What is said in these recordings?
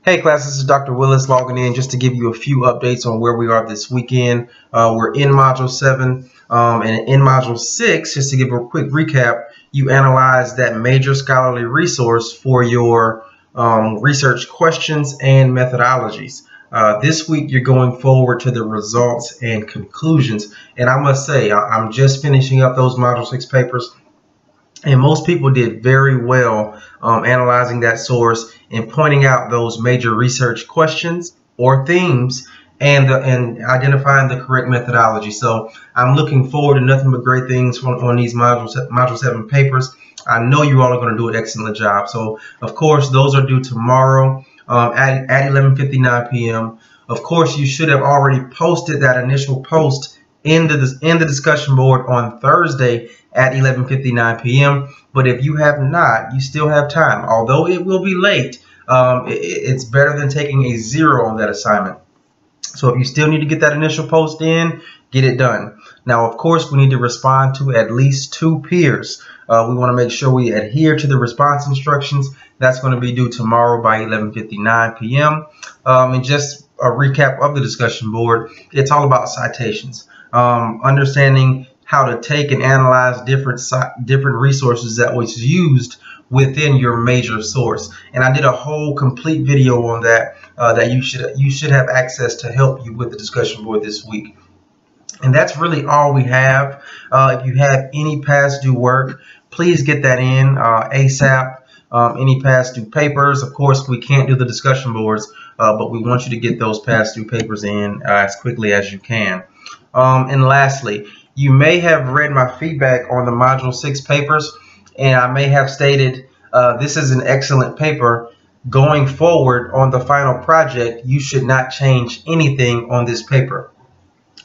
Hey class, this is Dr. Willis logging in just to give you a few updates on where we are this weekend. We're in Module 7 and in Module 6, just to give a quick recap, you analyze that major scholarly resource for your research questions and methodologies. This week you're going forward to the results and conclusions, and I must say I'm just finishing up those Module 6 papers. And most people did very well analyzing that source and pointing out those major research questions or themes and identifying the correct methodology. So I'm looking forward to nothing but great things on these Module 7 papers. I know you all are going to do an excellent job. So, of course, those are due tomorrow at 11:59 p.m. Of course, you should have already posted that initial post in the discussion board on Thursday at 11:59 p.m. But if you have not, you still have time. Although it will be late, it's better than taking a 0 on that assignment. So if you still need to get that initial post in, get it done. Now, of course, we need to respond to at least 2 peers. We want to make sure we adhere to the response instructions. That's going to be due tomorrow by 11:59 p.m. And just a recap of the discussion board, it's all about citations. Understanding how to take and analyze different resources that was used within your major source, and I did a whole complete video on that that you should have access to help you with the discussion board this week. And that's really all we have. If you have any past due work, please get that in ASAP. Any past due papers, of course, we can't do the discussion boards, but we want you to get those past due papers in as quickly as you can. And lastly, you may have read my feedback on the Module 6 papers, and I may have stated this is an excellent paper. Going forward on the final project, you should not change anything on this paper.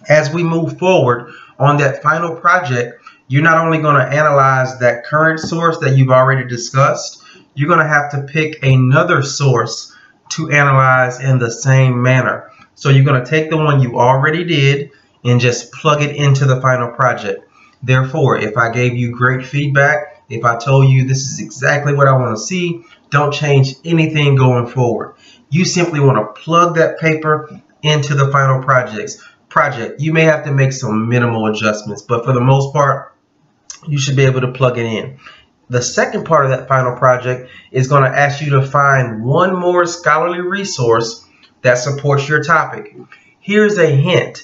As we move forward on that final project, you're not only going to analyze that current source that you've already discussed, you're going to have to pick another source to analyze in the same manner. So you're going to take the one you already did and just plug it into the final project. Therefore, if I gave you great feedback, if I told you this is exactly what I want to see, don't change anything going forward. You simply want to plug that paper into the final project. You may have to make some minimal adjustments, but for the most part, you should be able to plug it in. The second part of that final project is going to ask you to find one more scholarly resource that supports your topic. Here's a hint.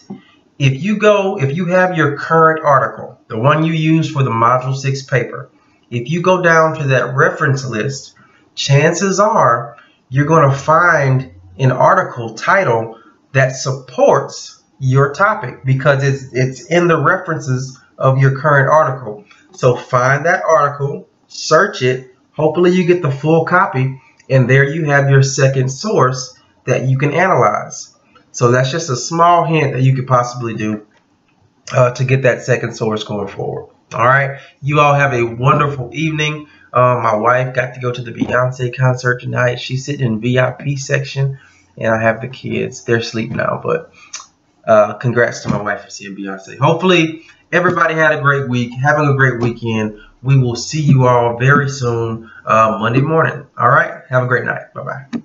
If you have your current article, the one you use for the Module 6 paper, if you go down to that reference list, chances are you're going to find an article title that supports your topic because it's in the references of your current article. So find that article, search it, hopefully you get the full copy, and there you have your second source that you can analyze. So that's just a small hint that you could possibly do to get that second source going forward. All right. You all have a wonderful evening. My wife got to go to the Beyonce concert tonight. She's sitting in VIP section, and I have the kids. They're asleep now, but congrats to my wife for seeing Beyonce. Hopefully, everybody had a great week, having a great weekend. We will see you all very soon, Monday morning. All right. Have a great night. Bye-bye.